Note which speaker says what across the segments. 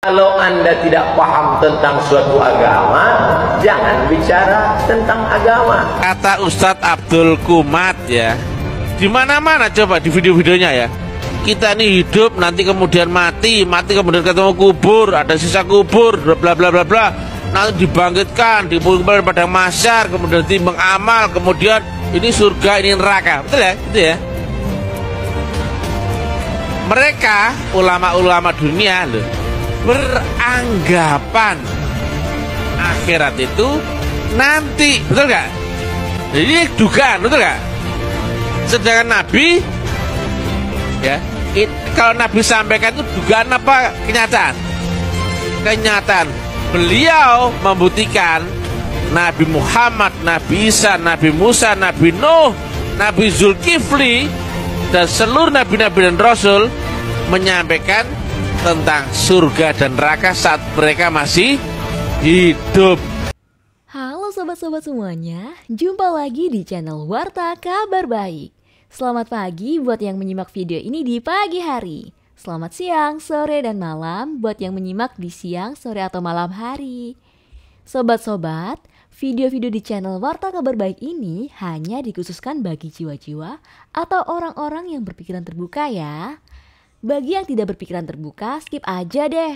Speaker 1: Kalau Anda tidak paham tentang suatu agama, jangan bicara tentang agama.
Speaker 2: Kata Ustadz Abdul Kumat ya, di mana-mana coba di video-videonya ya. Kita ini hidup, nanti kemudian mati kemudian ketemu kubur, ada sisa kubur, bla bla bla bla. Nanti dibangkitkan, dipulihkan pada mahsyar, kemudian ditimbang amal, kemudian ini surga, ini neraka. Betul ya? Itu ya. Mereka ulama-ulama dunia loh, beranggapan akhirat itu nanti, betul gak? Jadi dugaan, betul gak? Sedangkan Nabi ya, kalau Nabi sampaikan itu dugaan apa kenyataan? Kenyataan. Beliau membuktikan Nabi Muhammad, Nabi Isa, Nabi Musa, Nabi Nuh, Nabi Zulkifli dan seluruh nabi-nabi dan rasul menyampaikan tentang surga dan neraka saat mereka masih hidup.
Speaker 3: Halo sobat-sobat semuanya, jumpa lagi di channel Warta Kabar Baik. Selamat pagi buat yang menyimak video ini di pagi hari. Selamat siang, sore, dan malam buat yang menyimak di siang, sore, atau malam hari. Sobat-sobat, video-video di channel Warta Kabar Baik ini hanya dikhususkan bagi jiwa-jiwa atau orang-orang yang berpikiran terbuka ya. Bagi yang tidak berpikiran terbuka, skip aja deh.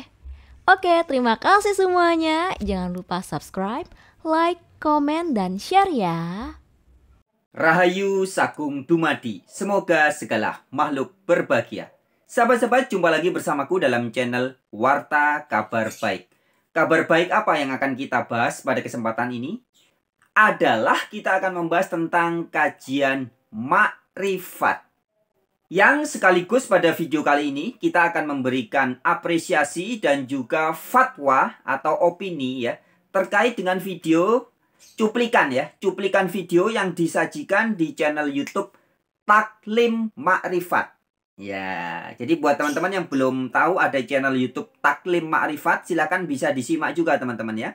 Speaker 3: Oke, terima kasih semuanya. Jangan lupa subscribe, like, komen, dan share ya.
Speaker 4: Rahayu Sakung Dumadi, semoga segala makhluk berbahagia. Sahabat-sahabat, jumpa lagi bersamaku dalam channel Warta Kabar Baik. Kabar baik apa yang akan kita bahas pada kesempatan ini? Adalah kita akan membahas tentang kajian makrifat. Yang sekaligus pada video kali ini kita akan memberikan apresiasi dan juga fatwa atau opini ya terkait dengan video cuplikan video yang disajikan di channel YouTube Taklim Makrifat. Ya, jadi buat teman-teman yang belum tahu ada channel YouTube Taklim Makrifat, silakan bisa disimak juga teman-teman ya.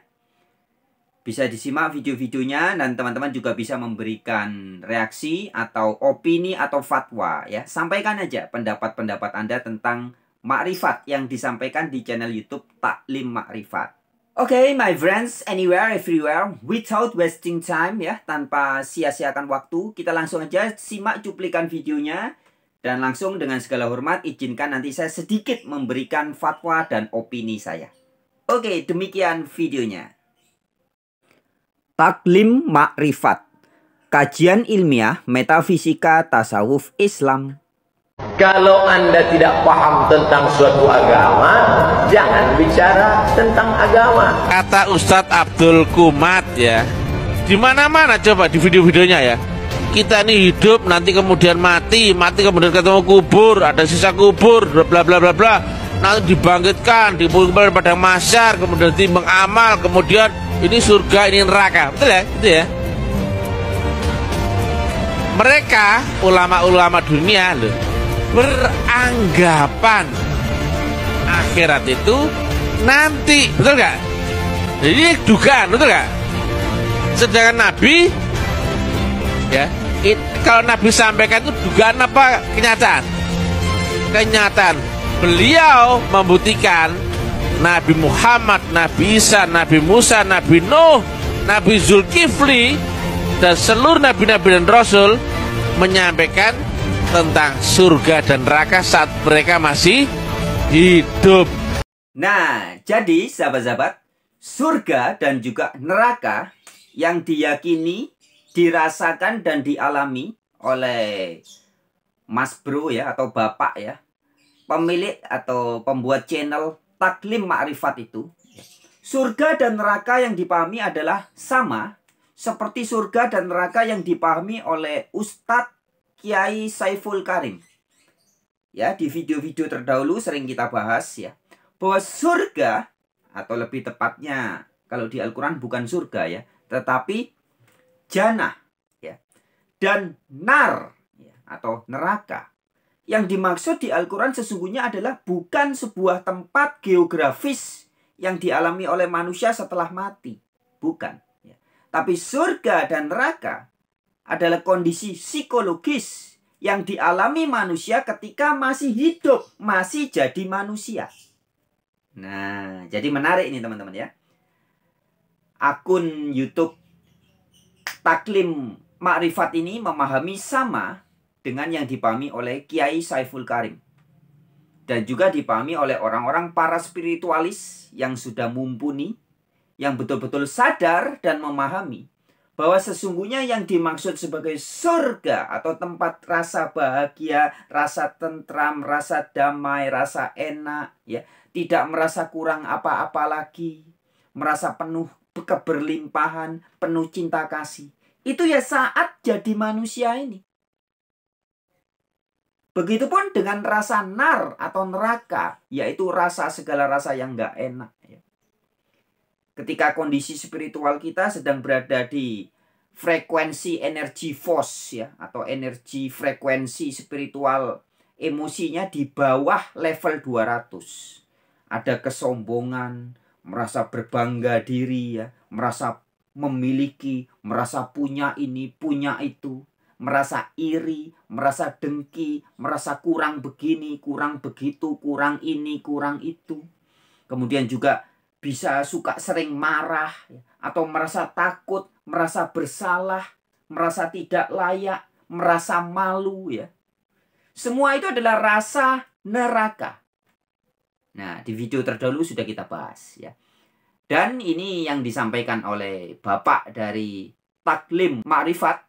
Speaker 4: Bisa disimak video-videonya dan teman-teman juga bisa memberikan reaksi atau opini atau fatwa ya. Sampaikan aja pendapat-pendapat Anda tentang makrifat yang disampaikan di channel YouTube Taklim Makrifat. Oke, my friends, anywhere, everywhere, without wasting time ya, tanpa sia-siakan waktu, kita langsung aja simak cuplikan videonya. Dan langsung dengan segala hormat izinkan nanti saya sedikit memberikan fatwa dan opini saya. Oke, demikian videonya. Taklim Makrifat, kajian ilmiah metafisika tasawuf Islam.
Speaker 1: Kalau Anda tidak paham tentang suatu agama, jangan bicara tentang agama.
Speaker 2: Kata Ustadz Abdul Kumat ya, di mana-mana coba di video-videonya ya. Kita ini hidup, nanti kemudian mati kemudian ketemu kubur, ada sisa kubur, bla bla bla bla. Nanti dibangkitkan, dipulihkan pada mahsyar, kemudian ditimbang amal, kemudian ini surga, ini neraka. Betul ya? Itu ya. Mereka ulama-ulama dunia loh, beranggapan akhirat itu nanti, betul gak? Jadi dugaan, betul gak? Sedangkan Nabi ya, kalau Nabi sampaikan itu dugaan apa kenyataan? Kenyataan. Beliau membuktikan Nabi Muhammad, Nabi Isa, Nabi Musa, Nabi Nuh, Nabi Zulkifli dan seluruh nabi-nabi dan rasul menyampaikan tentang surga dan neraka saat mereka masih hidup.
Speaker 4: Nah, jadi sahabat-sahabat, surga dan juga neraka yang diyakini, dirasakan dan dialami oleh Mas Bro ya atau Bapak ya, pemilik atau pembuat channel Taklim Makrifat itu, surga dan neraka yang dipahami adalah sama seperti surga dan neraka yang dipahami oleh Ustadz Kiai Saiful Karim. Ya, di video-video terdahulu sering kita bahas ya, bahwa surga atau lebih tepatnya kalau di Al-Quran bukan surga ya, tetapi jannah ya, dan nar ya, atau neraka. Yang dimaksud di Al-Quran sesungguhnya adalah bukan sebuah tempat geografis yang dialami oleh manusia setelah mati. Bukan. Ya. Tapi surga dan neraka adalah kondisi psikologis yang dialami manusia ketika masih hidup, masih jadi manusia. Nah, jadi menarik ini teman-teman ya. Akun YouTube Taklim Makrifat ini memahami sama dengan yang dipahami oleh Kiai Saiful Karim. Dan juga dipahami oleh orang-orang para spiritualis yang sudah mumpuni, yang betul-betul sadar dan memahami bahwa sesungguhnya yang dimaksud sebagai surga atau tempat rasa bahagia, rasa tentram, rasa damai, rasa enak, ya, tidak merasa kurang apa-apa lagi, merasa penuh keberlimpahan, penuh cinta kasih. Itu ya saat jadi manusia ini. Begitupun dengan rasa nar atau neraka, yaitu rasa segala rasa yang nggak enak. Ketika kondisi spiritual kita sedang berada di frekuensi energi force, ya, atau energi frekuensi spiritual emosinya di bawah level 200. Ada kesombongan, merasa berbangga diri, ya, merasa memiliki, merasa punya ini, punya itu. Merasa iri, merasa dengki, merasa kurang begini, kurang begitu, kurang ini, kurang itu. Kemudian juga bisa suka sering marah, atau merasa takut, merasa bersalah, merasa tidak layak, merasa malu, ya. Semua itu adalah rasa neraka. Nah, di video terdahulu sudah kita bahas, ya. Dan ini yang disampaikan oleh Bapak dari Taklim Makrifat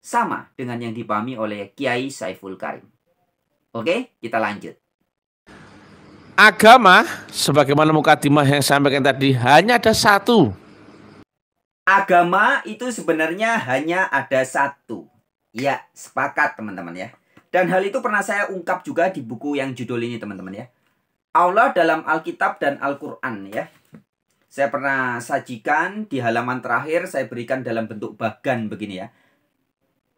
Speaker 4: sama dengan yang dipahami oleh Kiai Saiful Karim. Oke, kita lanjut.
Speaker 2: Agama, sebagaimana mukadimah yang saya sampaikan tadi, hanya ada satu.
Speaker 4: Agama itu sebenarnya hanya ada satu. Ya, sepakat teman-teman ya. Dan hal itu pernah saya ungkap juga di buku yang judul ini teman-teman ya. Allah dalam Alkitab dan Al-Quran ya. Saya pernah sajikan di halaman terakhir, saya berikan dalam bentuk bagan begini ya.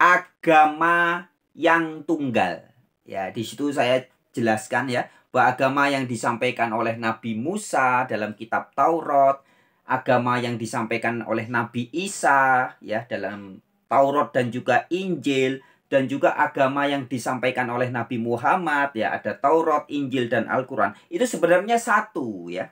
Speaker 4: Agama yang tunggal. Ya, di situ saya jelaskan ya bahwa agama yang disampaikan oleh Nabi Musa dalam kitab Taurat, agama yang disampaikan oleh Nabi Isa ya dalam Taurat dan juga Injil, dan juga agama yang disampaikan oleh Nabi Muhammad ya, ada Taurat, Injil dan Al-Qur'an. Itu sebenarnya satu ya.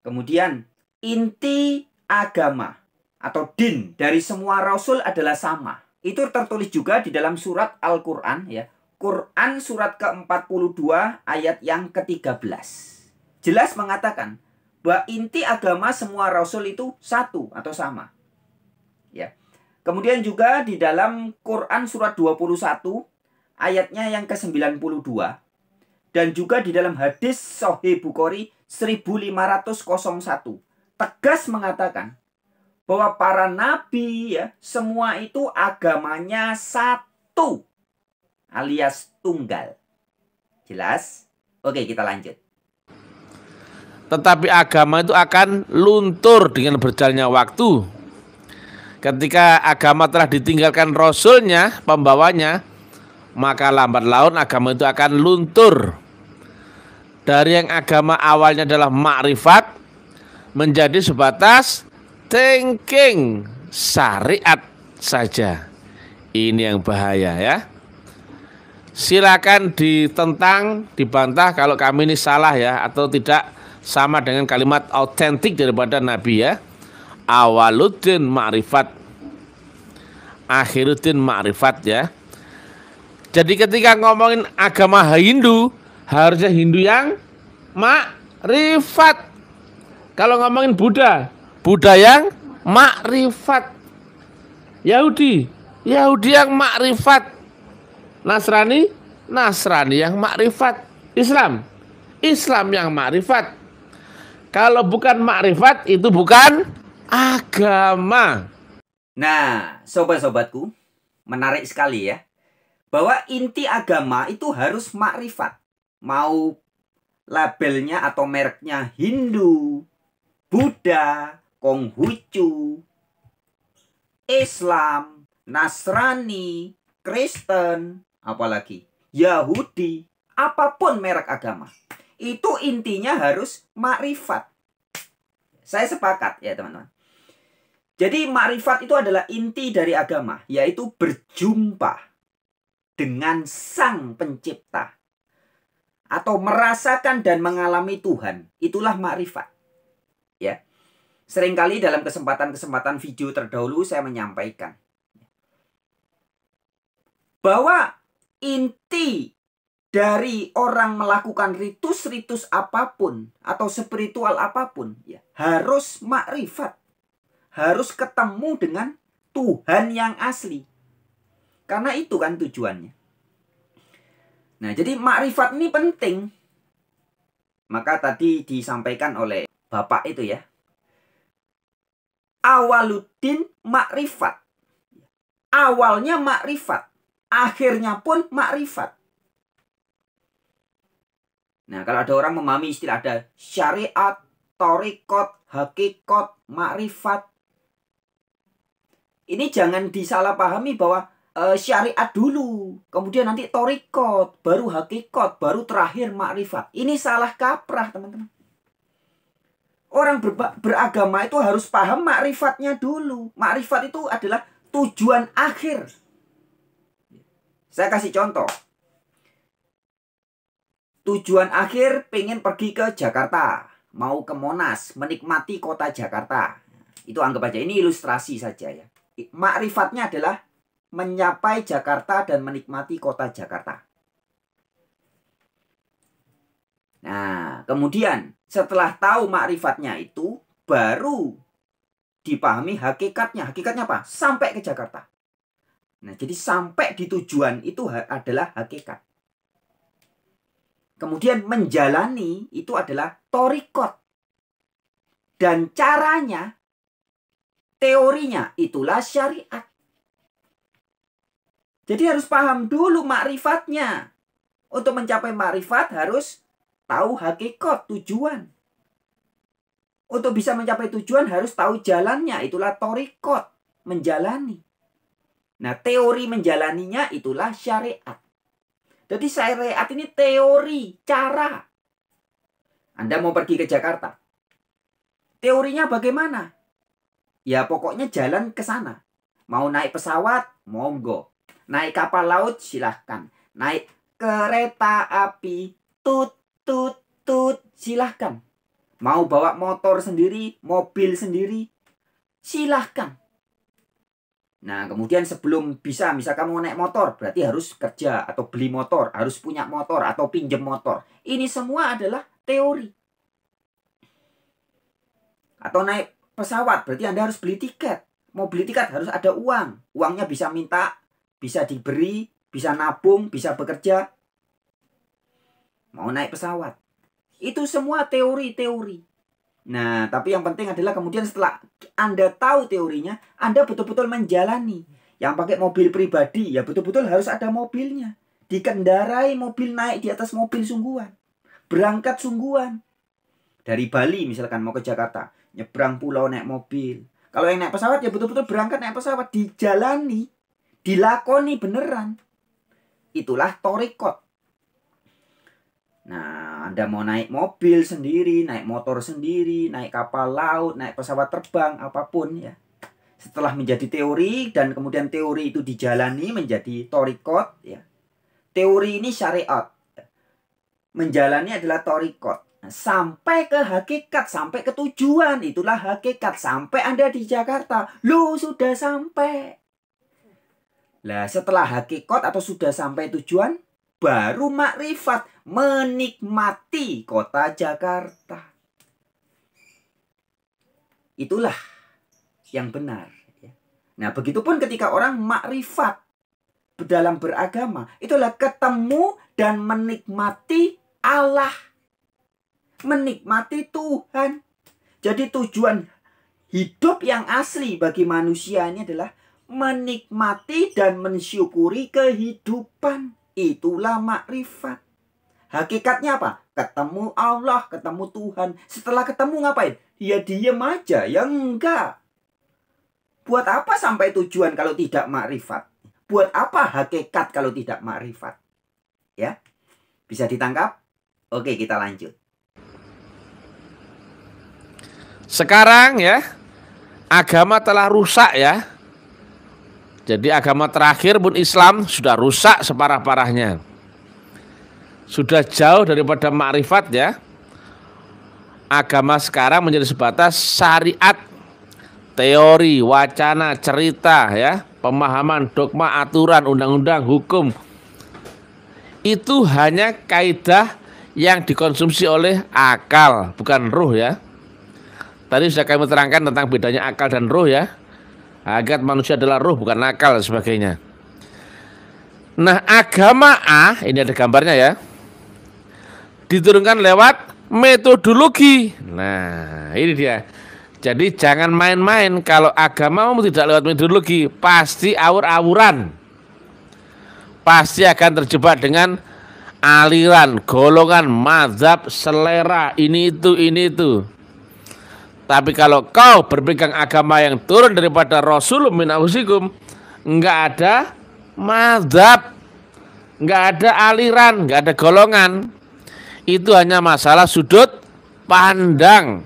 Speaker 4: Kemudian inti agama atau din dari semua rasul adalah sama. Itu tertulis juga di dalam surat Al-Quran ya. Quran surat ke-42 ayat yang ke-13. Jelas mengatakan bahwa inti agama semua rasul itu satu atau sama. Ya. Kemudian juga di dalam Quran surat 21 ayatnya yang ke-92 dan juga di dalam hadis Sahih Bukhari 1501 tegas mengatakan bahwa para nabi ya semua itu agamanya satu alias tunggal. Jelas? Oke, kita lanjut.
Speaker 2: Tetapi agama itu akan luntur dengan berjalannya waktu. Ketika agama telah ditinggalkan rasulnya, pembawanya, maka lambat laun agama itu akan luntur. Dari yang agama awalnya adalah makrifat menjadi sebatas thinking syariat saja. Ini yang bahaya ya. Silakan ditentang, dibantah kalau kami ini salah ya, atau tidak sama dengan kalimat autentik daripada Nabi ya. Awaluddin ma'rifat, akhiruddin ma'rifat ya. Jadi ketika ngomongin agama Hindu, harusnya Hindu yang makrifat. Kalau ngomongin Buddha, Buddha yang makrifat. Yahudi yang makrifat. Nasrani yang makrifat. Islam yang makrifat. Kalau bukan makrifat, itu bukan agama.
Speaker 4: Nah, sobat-sobatku, menarik sekali ya. Bahwa inti agama itu harus makrifat. Mau labelnya atau mereknya Hindu, Buddha, Konghucu, Islam, Nasrani, Kristen, apalagi Yahudi, apapun merek agama, itu intinya harus makrifat. Saya sepakat ya teman-teman. Jadi makrifat itu adalah inti dari agama, yaitu berjumpa dengan Sang Pencipta. atau merasakan dan mengalami Tuhan, itulah makrifat. Ya. Seringkali dalam kesempatan-kesempatan video terdahulu saya menyampaikan bahwa inti dari orang melakukan ritus-ritus apapun atau spiritual apapun, ya, harus makrifat. Harus ketemu dengan Tuhan yang asli. Karena itu kan tujuannya. Nah, jadi makrifat ini penting. Maka tadi disampaikan oleh Bapak itu ya. Awaluddin makrifat. Awalnya makrifat. Akhirnya pun makrifat. Nah, kalau ada orang memahami istilah ada syariat, thariqat, hakikat, makrifat. Ini jangan disalahpahami bahwa syariat dulu, kemudian nanti thariqat, baru hakikat, baru terakhir makrifat. Ini salah kaprah, teman-teman. Orang beragama itu harus paham makrifatnya dulu. Makrifat itu adalah tujuan akhir. Saya kasih contoh. Tujuan akhir pengen pergi ke Jakarta. Mau ke Monas, menikmati kota Jakarta. Itu anggap aja, ini ilustrasi saja ya. Makrifatnya adalah mencapai Jakarta dan menikmati kota Jakarta. Nah, kemudian setelah tahu makrifatnya itu, baru dipahami hakikatnya. Hakikatnya apa? Sampai ke Jakarta. Nah, jadi sampai di tujuan itu adalah hakikat. Kemudian menjalani itu adalah thariqat. Dan caranya, teorinya, itulah syariat. Jadi harus paham dulu makrifatnya. Untuk mencapai makrifat harus tahu hakikat, tujuan. Untuk bisa mencapai tujuan harus tahu jalannya. Itulah thariqat, menjalani. Nah, teori menjalaninya itulah syariat. Jadi syariat ini teori, cara. Anda mau pergi ke Jakarta. Teorinya bagaimana? Ya pokoknya jalan ke sana. Mau naik pesawat, monggo. Naik kapal laut, silahkan. Naik kereta api, tut, tut, tut, silahkan. Mau bawa motor sendiri, mobil sendiri, silahkan. Nah, kemudian sebelum bisa, misalkan mau naik motor, berarti harus kerja atau beli motor, harus punya motor atau pinjam motor. Ini semua adalah teori. Atau naik pesawat, berarti Anda harus beli tiket. Mau beli tiket harus ada uang. Uangnya bisa minta, bisa diberi, bisa nabung, bisa bekerja. Mau naik pesawat. Itu semua teori-teori. Nah, tapi yang penting adalah kemudian setelah Anda tahu teorinya, Anda betul-betul menjalani. Yang pakai mobil pribadi, ya betul-betul harus ada mobilnya. Dikendarai mobil, naik di atas mobil sungguhan. Berangkat sungguhan. Dari Bali misalkan mau ke Jakarta, nyebrang pulau naik mobil. Kalau yang naik pesawat ya betul-betul berangkat naik pesawat. Dijalani, dilakoni beneran. Itulah thariqat. Nah, Anda mau naik mobil sendiri, naik motor sendiri, naik kapal laut, naik pesawat terbang, apapun ya. Setelah menjadi teori dan kemudian teori itu dijalani menjadi thariqat ya. Teori ini syariat. Menjalani adalah thariqat. Nah, sampai ke hakikat, sampai ke tujuan, itulah hakikat. Sampai Anda di Jakarta, lu sudah sampai. Nah, setelah hakikat atau sudah sampai tujuan, baru makrifat, menikmati kota Jakarta. Itulah yang benar. Nah, begitupun ketika orang makrifat dalam beragama, itulah ketemu dan menikmati Allah. Menikmati Tuhan. Jadi tujuan hidup yang asli bagi manusia ini adalah menikmati dan mensyukuri kehidupan. Itulah makrifat. Hakikatnya apa? Ketemu Allah, ketemu Tuhan. Setelah ketemu ngapain? Ya diem aja, ya enggak. Buat apa sampai tujuan kalau tidak makrifat? Buat apa hakikat kalau tidak makrifat? Ya, bisa ditangkap? Oke, kita lanjut.
Speaker 2: Sekarang ya, agama telah rusak ya. Jadi agama terakhir pun Islam sudah rusak separah-parahnya. sudah jauh daripada makrifat ya. Agama sekarang menjadi sebatas syariat, teori, wacana, cerita ya, pemahaman, dogma, aturan, undang-undang, hukum. Itu hanya kaidah yang dikonsumsi oleh akal, bukan ruh ya. Tadi sudah kami terangkan tentang bedanya akal dan ruh ya. Agar manusia adalah ruh, bukan akal dan sebagainya. Nah, agama A, ini ada gambarnya ya, diturunkan lewat metodologi. Nah, ini dia. Jadi jangan main-main. Kalau agamamu tidak lewat metodologi, pasti awur-awuran. Pasti akan terjebak dengan aliran, golongan, mazhab, selera, ini itu. Tapi kalau kau berpegang agama yang turun daripada Rasul min anfusikum, enggak ada mazhab, enggak ada aliran, enggak ada golongan. Itu hanya masalah sudut pandang.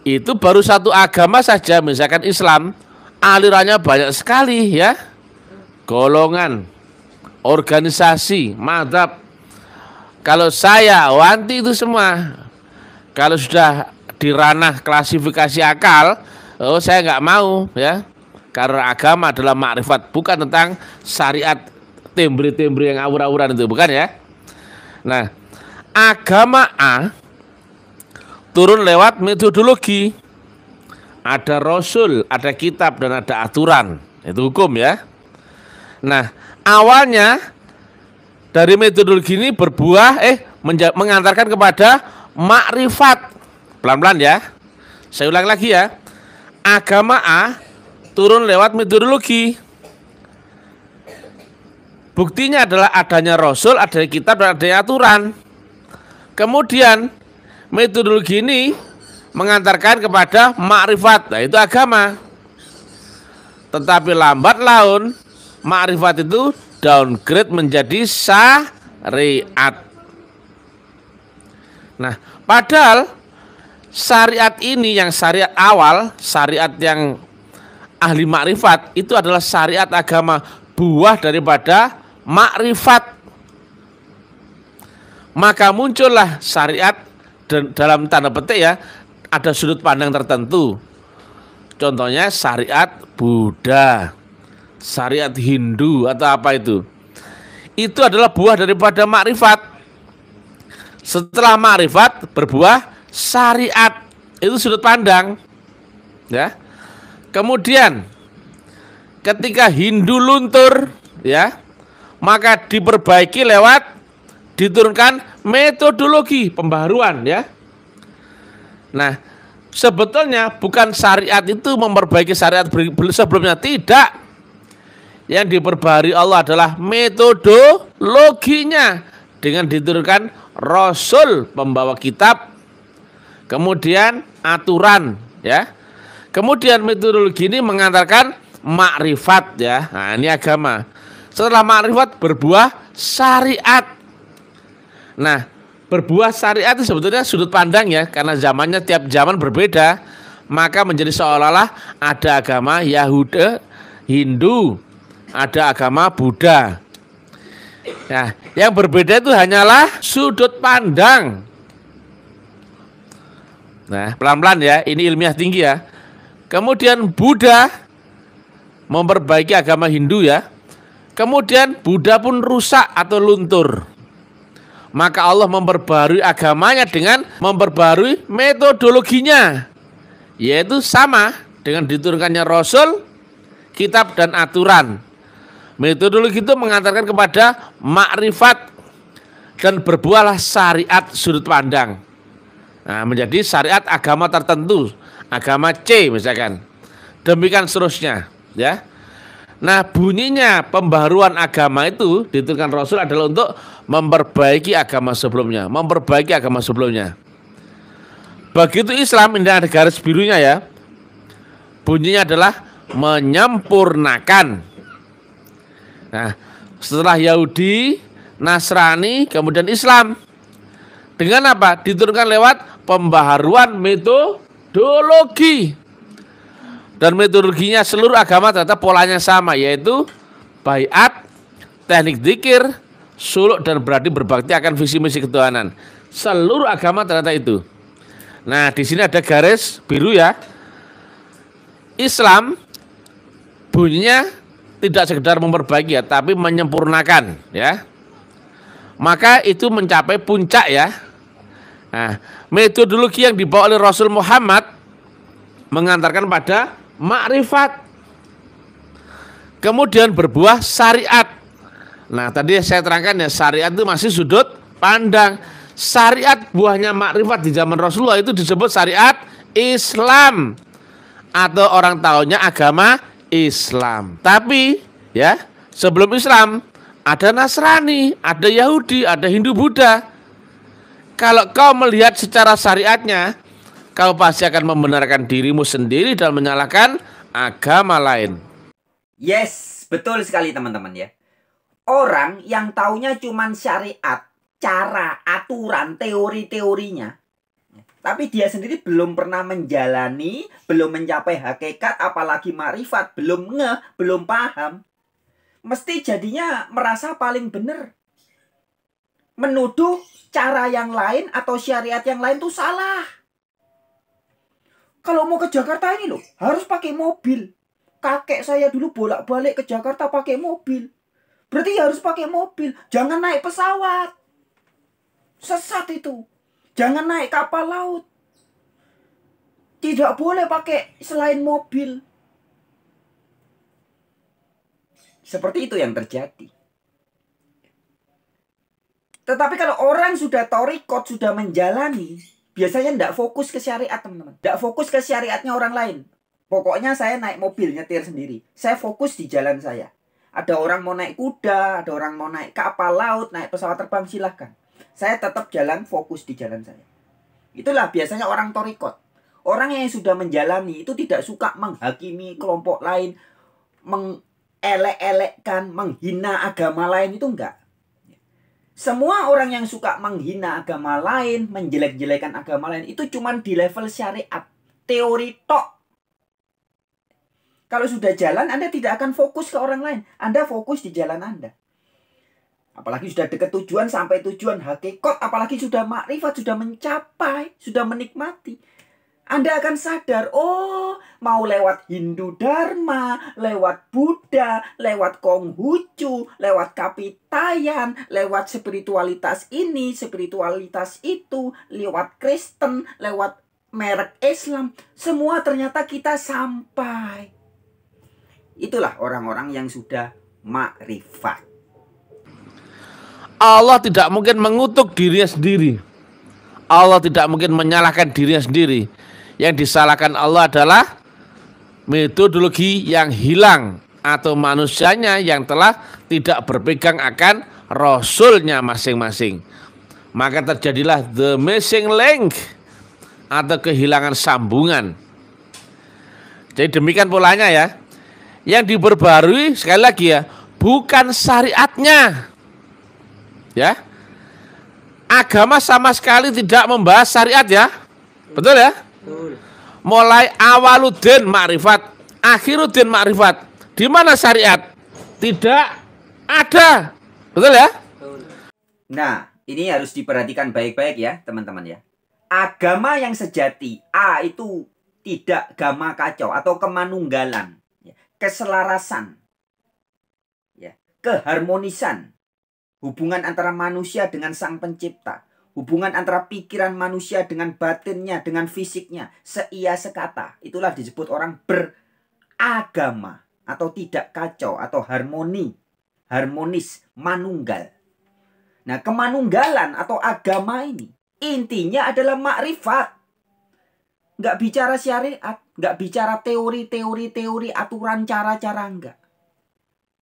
Speaker 2: Itu baru satu agama saja, misalkan Islam, alirannya banyak sekali ya. Golongan, organisasi, mazhab. Kalau saya wanti itu semua. Kalau sudah di ranah klasifikasi akal, saya nggak mau ya. Karena agama adalah makrifat, bukan tentang syariat tembre-tembre yang awur-awuran itu, bukan ya. Nah, agama A turun lewat metodologi. Ada Rasul, ada kitab, dan ada aturan. Itu hukum ya. Nah, awalnya dari metodologi ini berbuah mengantarkan kepada makrifat. Pelan-pelan ya. Saya ulang lagi ya. Agama A turun lewat metodologi. Buktinya adalah adanya Rasul, adanya kitab, dan adanya aturan. Kemudian metodologi ini mengantarkan kepada makrifat. Nah, itu agama. Tetapi lambat laun makrifat itu downgrade menjadi syariat. Nah, padahal syariat ini yang syariat awal, syariat yang ahli makrifat, itu adalah syariat agama, buah daripada makrifat. Maka muncullah syariat dalam tanda petik ya, ada sudut pandang tertentu. Contohnya syariat Buddha, syariat Hindu atau apa itu. Itu adalah buah daripada makrifat. Setelah makrifat berbuah syariat. Itu sudut pandang ya. Kemudian ketika Hindu luntur ya, maka diperbaiki lewat diturunkan metodologi pembaharuan ya. Nah, sebetulnya bukan syariat itu memperbaiki syariat sebelumnya, tidak. Yang diperbaharui Allah adalah metodologinya dengan diturunkan Rasul pembawa kitab, kemudian aturan ya, kemudian metodologi ini mengantarkan makrifat ya. Nah, ini agama. Setelah makrifat berbuah syariat. Nah, berbuah syariat itu sebetulnya sudut pandang ya, karena zamannya tiap zaman berbeda, maka menjadi seolah-olah ada agama Yahudi, Hindu, ada agama Buddha. Nah, yang berbeda itu hanyalah sudut pandang. Nah, pelan-pelan ya, ini ilmiah tinggi ya. Kemudian Buddha memperbaiki agama Hindu ya. Kemudian Buddha pun rusak atau luntur. Maka Allah memperbarui agamanya dengan memperbarui metodologinya. Yaitu sama dengan diturunkannya Rasul, kitab, dan aturan. Metodologi itu mengantarkan kepada makrifat dan berbuahlah syariat sudut pandang. Nah, menjadi syariat agama tertentu, agama C misalkan. Demikian seterusnya, ya. Nah, bunyinya pembaharuan agama itu diturunkan Rasul adalah untuk memperbaiki agama sebelumnya, Begitu Islam, ini ada garis birunya ya. Bunyinya adalah menyempurnakan. Nah, setelah Yahudi, Nasrani, kemudian Islam. Dengan apa? Diturunkan lewat pembaharuan metodologi. Dan metodologinya seluruh agama ternyata polanya sama, yaitu baiat, teknik dzikir, suluk dan berani berbakti akan visi misi ketuhanan. Seluruh agama ternyata itu. Nah, di sini ada garis biru ya. Islam bunyinya tidak sekedar memperbaiki ya, tapi menyempurnakan ya. Maka itu mencapai puncak ya. Nah, metodologi yang dibawa oleh Rasul Muhammad mengantarkan pada makrifat. Kemudian berbuah syariat. Nah, tadi saya terangkan ya, syariat itu masih sudut pandang. Syariat buahnya makrifat di zaman Rasulullah itu disebut syariat Islam, atau orang tahunya agama Islam. Tapi ya, sebelum Islam ada Nasrani, ada Yahudi, ada Hindu, Buddha. Kalau kau melihat secara syariatnya, kau pasti akan membenarkan dirimu sendiri dan menyalahkan agama lain.
Speaker 4: Yes, betul sekali teman-teman ya. Orang yang taunya cuman syariat, cara, aturan, teori-teorinya, tapi dia sendiri belum pernah menjalani, belum mencapai hakikat, apalagi makrifat, belum ngeh, belum paham, mesti jadinya merasa paling benar. Menuduh cara yang lain atau syariat yang lain tuh salah. Kalau mau ke Jakarta ini loh, harus pakai mobil. Kakek saya dulu bolak-balik ke Jakarta pakai mobil. Berarti harus pakai mobil, jangan naik pesawat. Sesat itu. Jangan naik kapal laut. Tidak boleh pakai selain mobil. Seperti itu yang terjadi. Tetapi kalau orang sudah torikot, sudah menjalani, biasanya tidak fokus ke syariat, teman-teman. Tidak fokus ke syariatnya orang lain. Pokoknya saya naik mobil, nyetir sendiri. Saya fokus di jalan saya. Ada orang mau naik kuda, ada orang mau naik kapal laut, naik pesawat terbang, silahkan. Saya tetap jalan, fokus di jalan saya. Itulah biasanya orang torikot. Orang yang sudah menjalani itu tidak suka menghakimi kelompok lain, mengelek-elekkan, menghina agama lain, itu enggak. Semua orang yang suka menghina agama lain, menjelek-jelekan agama lain, itu cuma di level syariat, teori tok. Kalau sudah jalan, Anda tidak akan fokus ke orang lain. Anda fokus di jalan Anda. Apalagi sudah dekat tujuan, sampai tujuan hakikat, apalagi sudah makrifat, sudah mencapai, sudah menikmati. Anda akan sadar, oh mau lewat Hindu Dharma, lewat Buddha, lewat Konghucu, lewat Kapitayan, lewat spiritualitas ini, spiritualitas itu, lewat Kristen, lewat merek Islam. Semua ternyata kita sampai. Itulah orang-orang yang sudah makrifat.
Speaker 2: Allah tidak mungkin mengutuk dirinya sendiri. Allah tidak mungkin menyalahkan dirinya sendiri. Yang disalahkan Allah adalah metodologi yang hilang, atau manusianya yang telah tidak berpegang akan Rasulnya masing-masing. Maka terjadilah the missing link, atau kehilangan sambungan. Jadi demikian polanya ya. Yang diperbarui sekali lagi ya, bukan syariatnya. Ya, agama sama sekali tidak membahas syariat ya, betul ya? Betul. Mulai awaluddin makrifat, akhiruddin makrifat, di mana syariat? Tidak ada, betul ya? Betul.
Speaker 4: Nah, ini harus diperhatikan baik-baik ya, teman-teman ya. Agama yang sejati, itu tidak gama kacau atau kemanunggalan, ya, keselarasan, ya, keharmonisan. Hubungan antara manusia dengan sang pencipta. Hubungan antara pikiran manusia dengan batinnya, dengan fisiknya. Seia sekata. Itulah disebut orang beragama. Atau tidak kacau. Atau harmoni. Harmonis. Manunggal. Nah, kemanunggalan atau agama ini, intinya adalah makrifat. Nggak bicara syariat. Nggak bicara teori, aturan, cara-cara, enggak.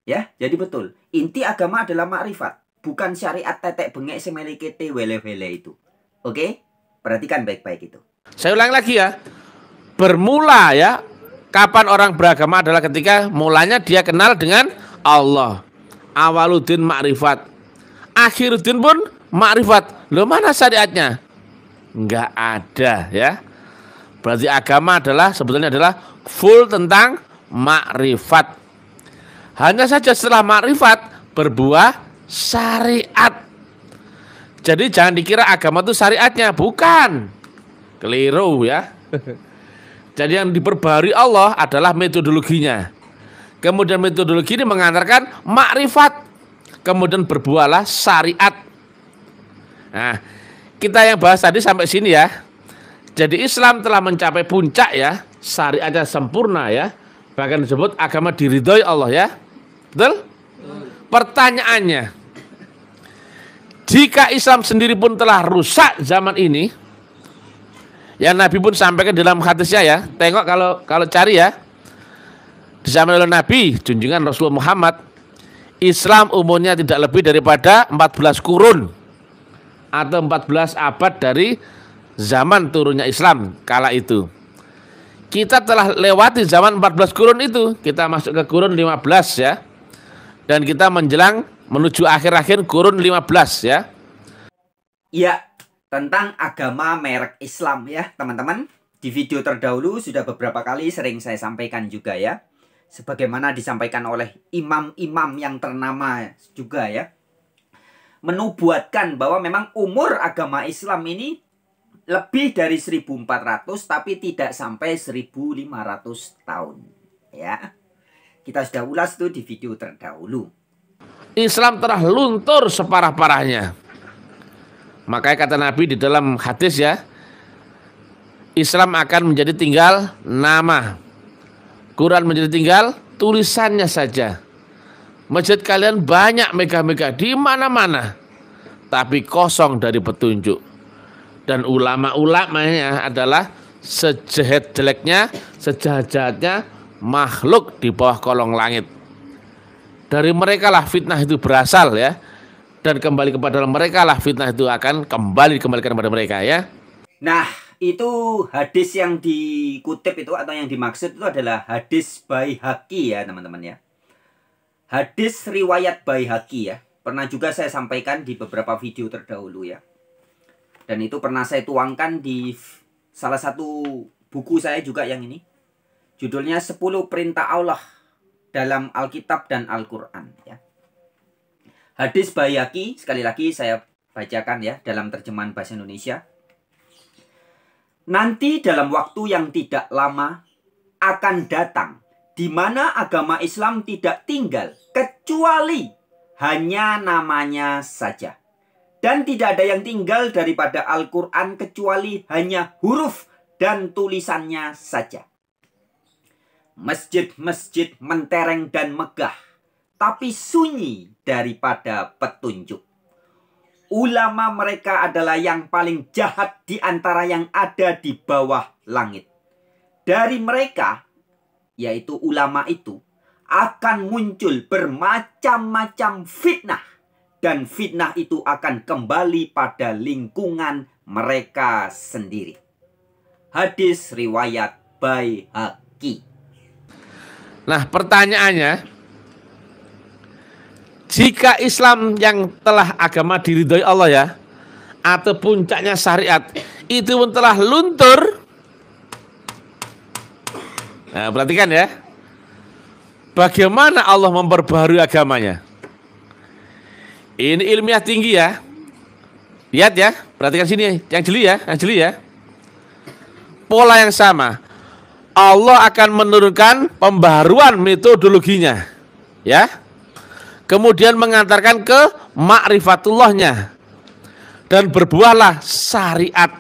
Speaker 4: Ya, jadi betul. Inti agama adalah makrifat. Bukan syariat tetek bengek semelikete wele-wele itu. Oke? Perhatikan baik-baik itu.
Speaker 2: Saya ulang lagi ya. Bermula ya, kapan orang beragama adalah ketika mulanya dia kenal dengan Allah. Awaluddin makrifat. Akhiruddin pun makrifat. Loh, mana syariatnya? Enggak ada ya. Berarti agama adalah sebetulnya adalah full tentang makrifat. Hanya saja setelah makrifat berbuah syariat. Jadi jangan dikira agama itu syariatnya, bukan. Keliru ya. Jadi yang diperbarui Allah adalah metodologinya. Kemudian metodologi ini mengantarkan makrifat. Kemudian berbuahlah syariat. Nah, kita yang bahas tadi sampai sini ya. Jadi Islam telah mencapai puncak ya, syariatnya sempurna ya. Bahkan disebut agama diridhoi Allah ya. Betul? Pertanyaannya, jika Islam sendiri pun telah rusak zaman ini, ya Nabi pun sampaikan dalam hadisnya ya. Tengok kalau cari ya. Disampaikan oleh Nabi, junjungan Rasulullah Muhammad, Islam umurnya tidak lebih daripada 14 kurun atau 14 abad dari zaman turunnya Islam kala itu. Kita telah lewati zaman 14 kurun itu, kita masuk ke kurun 15 ya. Dan kita menjelang menuju akhir-akhir kurun 15 ya.
Speaker 4: Ya, tentang agama merek Islam ya teman-teman. Di video terdahulu sudah beberapa kali sering saya sampaikan juga ya. Sebagaimana disampaikan oleh imam-imam yang ternama juga ya. Menubuatkan bahwa memang umur agama Islam ini lebih dari 1400 tapi tidak sampai 1500 tahun ya. Kita sudah ulas tuh di video terdahulu.
Speaker 2: Islam telah luntur separah-parahnya. Makanya kata Nabi di dalam hadis ya, Islam akan menjadi tinggal nama, Quran menjadi tinggal tulisannya saja. Masjid kalian banyak megah-megah di mana-mana, tapi kosong dari petunjuk. Dan ulama-ulamanya adalah sejelek-jeleknya, sejahat-jahatnya makhluk di bawah kolong langit. Dari mereka lah fitnah itu berasal ya. Dan kembali kepada mereka lah fitnah itu akan dikembalikan kepada mereka ya.
Speaker 4: Nah, itu hadis yang dikutip itu atau yang dimaksud itu adalah hadis Baihaqi ya teman-teman ya. Hadis riwayat Baihaqi ya. Pernah juga saya sampaikan di beberapa video terdahulu ya. Dan itu pernah saya tuangkan di salah satu buku saya juga yang ini. Judulnya 10 Perintah Allah dalam Alkitab dan Al-Quran ya. Hadis Baihaqi, sekali lagi saya bacakan ya dalam terjemahan bahasa Indonesia. Nanti dalam waktu yang tidak lama akan datang di mana agama Islam tidak tinggal kecuali hanya namanya saja. Dan tidak ada yang tinggal daripada Al-Quran kecuali hanya huruf dan tulisannya saja. Masjid-masjid mentereng dan megah, tapi sunyi daripada petunjuk. Ulama mereka adalah yang paling jahat di antara yang ada di bawah langit. Dari mereka, yaitu ulama itu, akan muncul bermacam-macam fitnah. Dan fitnah itu akan kembali pada lingkungan mereka sendiri. Hadis riwayat Baihaqi.
Speaker 2: Nah pertanyaannya, jika Islam yang telah agama diridhoi Allah ya, atau puncaknya syariat, itu pun telah luntur. Nah perhatikan ya, bagaimana Allah memperbaharui agamanya. Ini ilmiah tinggi ya. Lihat ya, perhatikan sini yang jeli ya. Pola yang sama. Allah akan menurunkan pembaharuan metodologinya. Ya. Kemudian mengantarkan ke makrifatullahnya. Dan berbuahlah syariat.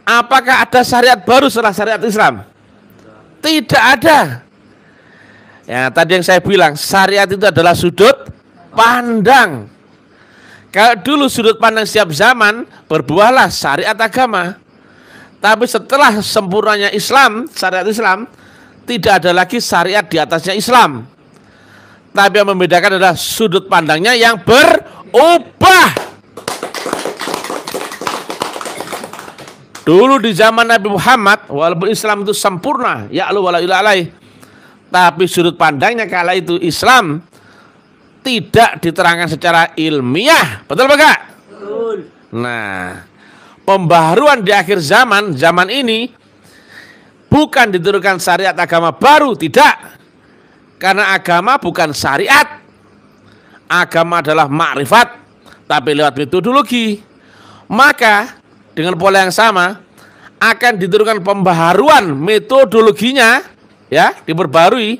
Speaker 2: Apakah ada syariat baru setelah syariat Islam? Tidak ada. Ya, tadi yang saya bilang, syariat itu adalah sudut pandang. Kalau dulu sudut pandang setiap zaman, berbuahlah syariat agama. Tapi setelah sempurnanya Islam, syariat Islam, tidak ada lagi syariat di atasnya Islam. Tapi yang membedakan adalah sudut pandangnya yang berubah. Dulu di zaman Nabi Muhammad, walaupun Islam itu sempurna, ya'lu wala ilaha ilaih, tapi sudut pandangnya kala itu Islam tidak diterangkan secara ilmiah. Betul apa enggak? Betul. Nah, pembaharuan di akhir zaman ini bukan diturunkan syariat agama baru, tidak. Karena agama bukan syariat. agama adalah makrifat, tapi lewat metodologi. Maka dengan pola yang sama akan diturunkan pembaharuan metodologinya, ya, diperbarui,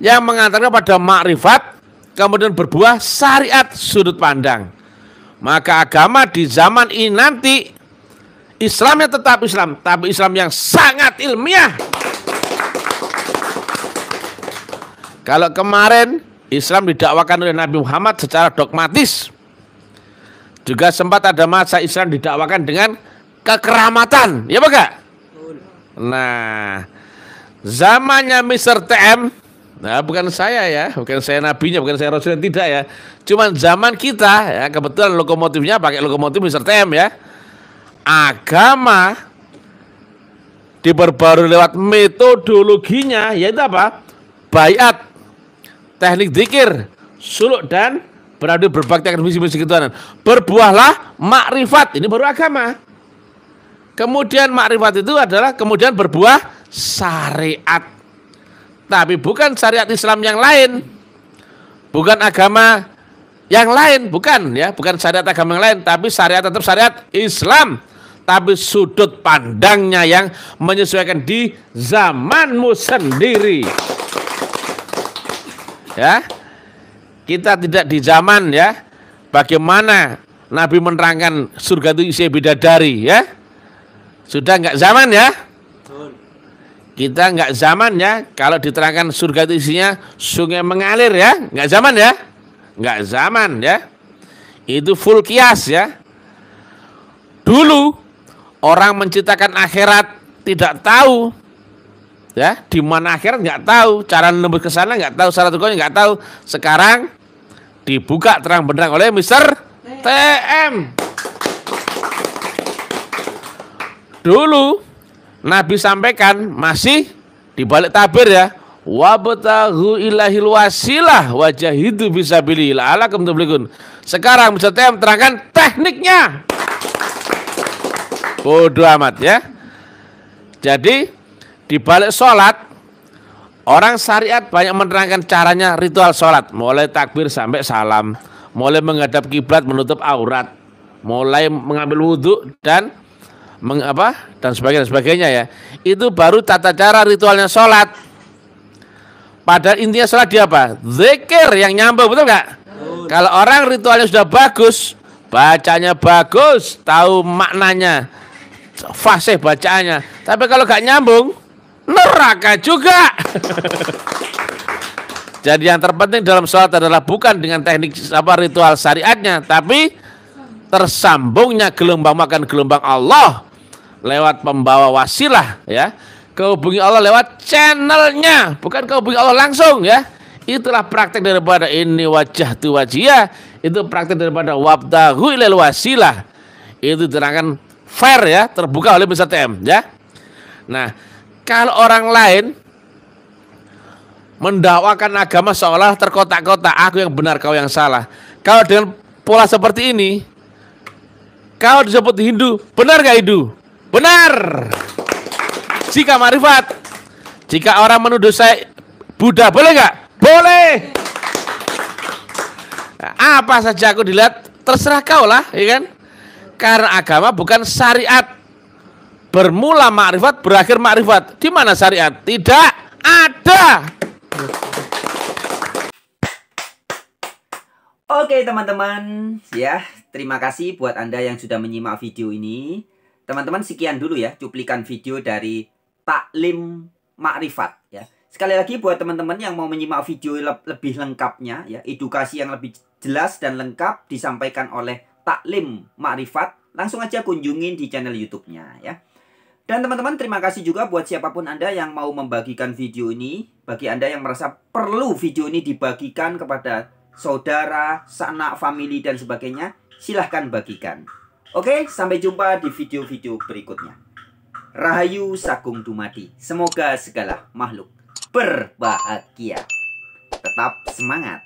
Speaker 2: yang mengantarkan pada makrifat, kemudian berbuah syariat sudut pandang. Maka agama di zaman ini nanti Islamnya tetap Islam, tapi Islam yang sangat ilmiah. Kalau kemarin Islam didakwakan oleh Nabi Muhammad secara dogmatis, juga sempat ada masa Islam didakwakan dengan kekeramatan, ya Pak? Nah, zamannya Mr. TM, nah bukan saya ya, bukan saya nabinya, bukan saya rasulnya, tidak ya. Cuman zaman kita ya, kebetulan lokomotifnya pakai lokomotif Mr. TM ya. Agama diperbarui lewat metodologinya, yaitu apa? Baiat, teknik zikir, suluk, dan beradu berbakti akan misi-misi ketuhanan. Berbuahlah makrifat, ini baru agama. Kemudian makrifat itu adalah kemudian berbuah syariat, tapi bukan syariat Islam yang lain, bukan agama yang lain, bukan ya, bukan syariat agama yang lain, tapi syariat tetap syariat Islam, tapi sudut pandangnya yang menyesuaikan di zamanmu sendiri. Ya, kita tidak di zaman ya, bagaimana Nabi menerangkan surga itu isi bidadari ya, sudah nggak zaman ya. Kita nggak zaman ya, kalau diterangkan surga itu isinya sungai mengalir ya, nggak zaman ya, nggak zaman ya. Itu full kias ya. Dulu orang menciptakan akhirat tidak tahu ya, di mana akhirat nggak tahu, cara menembus ke sana nggak tahu, syarat rukunnya nggak tahu. Sekarang dibuka terang benderang oleh Mr. TM. Dulu Nabi sampaikan masih di balik tabir ya, wabtaghu ilahil wasilah wajahidu fisabilillah la'allakum tuflihun. Sekarang Mr. TM terangkan tekniknya. Bodoh amat ya. Jadi di balik sholat, orang syariat banyak menerangkan caranya ritual sholat, mulai takbir sampai salam, mulai menghadap kiblat, menutup aurat, mulai mengambil wudhu dan dan sebagainya ya. Itu baru tata cara ritualnya sholat. Padahal intinya sholat dia apa? Zikir yang nyambung, betul nggak? Kalau orang ritualnya sudah bagus, bacanya bagus, tahu maknanya, fasih bacaannya, tapi kalau nggak nyambung, neraka juga. Jadi yang terpenting dalam sholat adalah bukan dengan teknik ritual syariatnya, tapi tersambungnya gelombang makan gelombang Allah lewat pembawa wasilah ya. Kehubungi Allah lewat channelnya, bukan kehubungi Allah langsung ya. Itulah praktek daripada ini wajah tu wajiyah. Itu praktek daripada wabtaghu ilal wasilah. Itu diterangkan fair ya, terbuka oleh Mr. TM ya. Nah, kalau orang lain mendakwakan agama seolah terkotak-kotak, aku yang benar, kau yang salah. Kalau dengan pola seperti ini, kau disebut Hindu, benar gak Hindu? Benar. Jika marifat, jika orang menuduh saya Buddha, boleh gak? Boleh. Nah, apa saja aku dilihat, terserah kau lah, ya kan? Karena agama bukan syariat. Bermula makrifat, berakhir makrifat. Di mana syariat? Tidak ada.
Speaker 4: Oke teman-teman, ya terima kasih buat Anda yang sudah menyimak video ini. Teman-teman, sekian dulu ya cuplikan video dari Taklim Makrifat ya. Sekali lagi buat teman-teman yang mau menyimak video lebih lengkapnya ya, edukasi yang lebih jelas dan lengkap disampaikan oleh Taklim Makrifat, langsung aja kunjungin di channel YouTube-nya ya. Dan teman-teman, terima kasih juga buat siapapun Anda yang mau membagikan video ini. Bagi Anda yang merasa perlu video ini dibagikan kepada saudara, sanak, famili, dan sebagainya, silahkan bagikan. Oke, sampai jumpa di video-video berikutnya. Rahayu Sakung Dumadi. Semoga segala makhluk berbahagia. Tetap semangat.